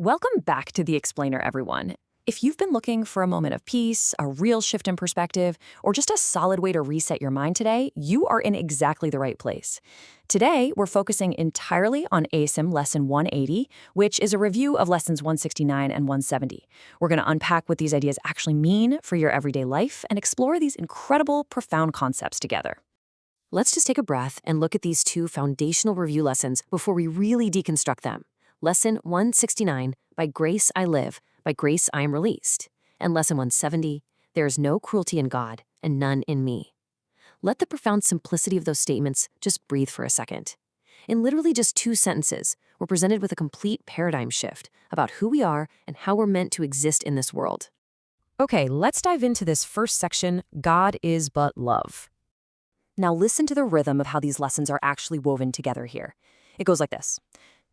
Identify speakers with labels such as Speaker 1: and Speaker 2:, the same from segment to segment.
Speaker 1: Welcome back to The Explainer, everyone. If you've been looking for a moment of peace, a real shift in perspective, or just a solid way to reset your mind today, you are in exactly the right place. Today, we're focusing entirely on ACIM Lesson 180, which is a review of Lessons 169 and 170. We're going to unpack what these ideas actually mean for your everyday life and explore these incredible, profound concepts together.
Speaker 2: Let's just take a breath and look at these two foundational review lessons before we really deconstruct them. Lesson 169, By Grace I Live, by grace I am released. And Lesson 170, There is no cruelty in God and none in me. Let the profound simplicity of those statements just breathe for a second. In literally just 2 sentences, we're presented with a complete paradigm shift about who we are and how we're meant to exist in this world.
Speaker 1: Okay, let's dive into this first section, God is but love. Now listen to the rhythm of how these lessons are actually woven together here. It goes like this.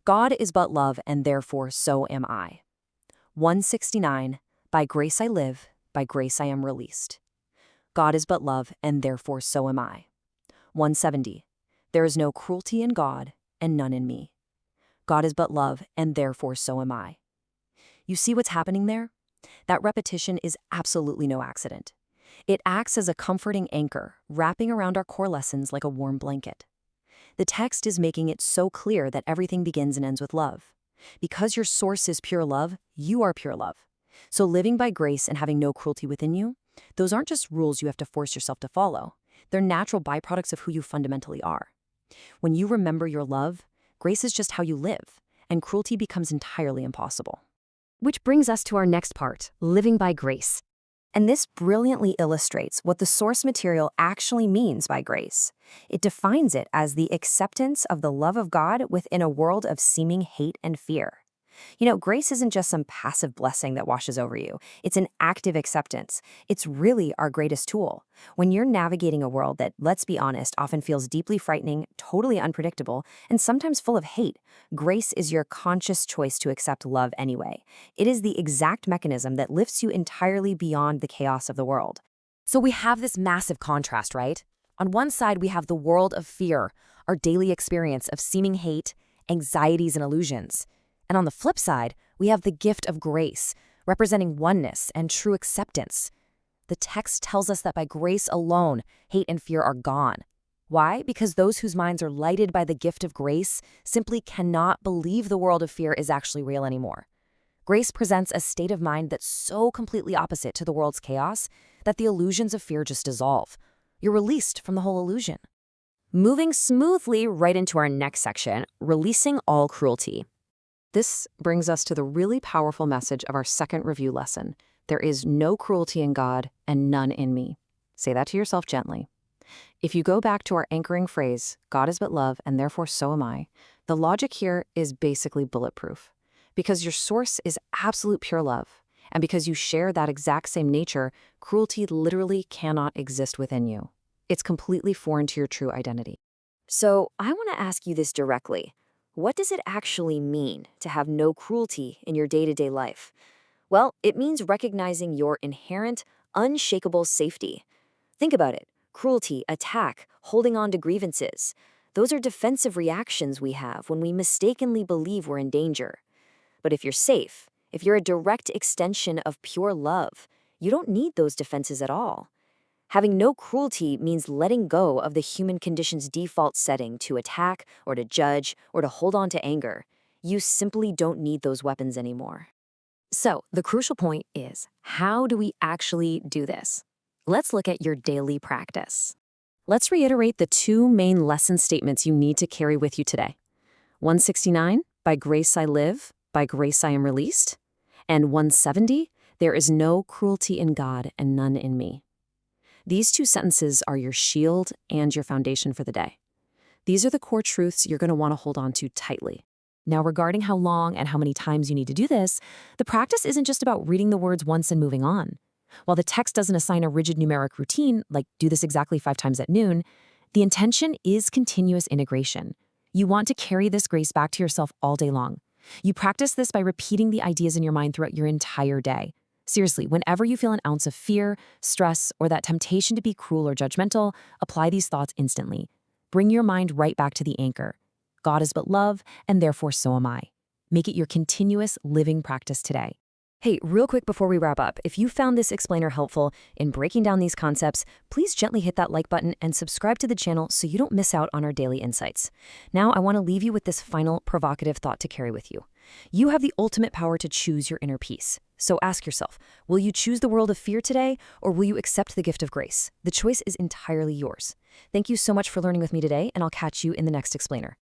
Speaker 1: God is but love, and therefore so am I. 169, By grace I live, by grace I am released. God is but love, and therefore so am I. 170, There is no cruelty in God, and none in me. God is but love, and therefore so am I. You see what's happening there? That repetition is absolutely no accident. It acts as a comforting anchor, wrapping around our core lessons like a warm blanket. The text is making it so clear that everything begins and ends with love. Because your source is pure love, you are pure love. So living by grace and having no cruelty within you, those aren't just rules you have to force yourself to follow. They're natural byproducts of who you fundamentally are. When you remember your love, grace is just how you live, and cruelty becomes entirely impossible.
Speaker 2: Which brings us to our next part, living by grace.
Speaker 3: And this brilliantly illustrates what the source material actually means by grace. It defines it as the acceptance of the love of God within a world of seeming hate and fear. Grace isn't just some passive blessing that washes over you. It's an active acceptance. It's really our greatest tool. When you're navigating a world that, let's be honest, often feels deeply frightening, totally unpredictable, and sometimes full of hate, grace is your conscious choice to accept love anyway. It is the exact mechanism that lifts you entirely beyond the chaos of the world.
Speaker 2: So we have this massive contrast, right? On one side, we have the world of fear, our daily experience of seeming hate, anxieties, and illusions. And on the flip side, we have the gift of grace, representing oneness and true acceptance. The text tells us that by grace alone, hate and fear are gone. Why? Because those whose minds are lighted by the gift of grace simply cannot believe the world of fear is actually real anymore. Grace presents a state of mind that's so completely opposite to the world's chaos that the illusions of fear just dissolve. You're released from the whole illusion. Moving smoothly right into our next section, releasing all cruelty.
Speaker 1: This brings us to the really powerful message of our second review lesson. There is no cruelty in God and none in me. Say that to yourself gently. If you go back to our anchoring phrase, God is but love and therefore so am I, the logic here is basically bulletproof. Because your source is absolute pure love, and because you share that exact same nature, cruelty literally cannot exist within you. It's completely foreign to your true identity.
Speaker 3: So I want to ask you this directly. What does it actually mean to have no cruelty in your day-to-day life? Well, it means recognizing your inherent, unshakable safety. Think about it. Cruelty, attack, holding on to grievances. Those are defensive reactions we have when we mistakenly believe we're in danger. But if you're safe, if you're a direct extension of pure love, you don't need those defenses at all. Having no cruelty means letting go of the human condition's default setting to attack or to judge or to hold on to anger. You simply don't need those weapons anymore.
Speaker 2: So the crucial point is, how do we actually do this? Let's look at your daily practice. Let's reiterate the 2 main lesson statements you need to carry with you today. 169, By grace I live, by grace I am released. And 170, There is no cruelty in God and none in me. These 2 sentences are your shield and your foundation for the day. These are the core truths you're going to want to hold on to tightly. Now, regarding how long and how many times you need to do this, the practice isn't just about reading the words once and moving on. While the text doesn't assign a rigid numeric routine, like do this exactly 5 times at noon, the intention is continuous integration. You want to carry this grace back to yourself all day long. You practice this by repeating the ideas in your mind throughout your entire day. Seriously, whenever you feel an ounce of fear, stress, or that temptation to be cruel or judgmental, apply these thoughts instantly. Bring your mind right back to the anchor. God is but love, and therefore so am I. Make it your continuous living practice today.
Speaker 1: Hey, real quick before we wrap up, if you found this explainer helpful in breaking down these concepts, please gently hit that like button and subscribe to the channel so you don't miss out on our daily insights. Now, I want to leave you with this final provocative thought to carry with you. You have the ultimate power to choose your inner peace. So ask yourself, will you choose the world of fear today, or will you accept the gift of grace? The choice is entirely yours. Thank you so much for learning with me today, and I'll catch you in the next explainer.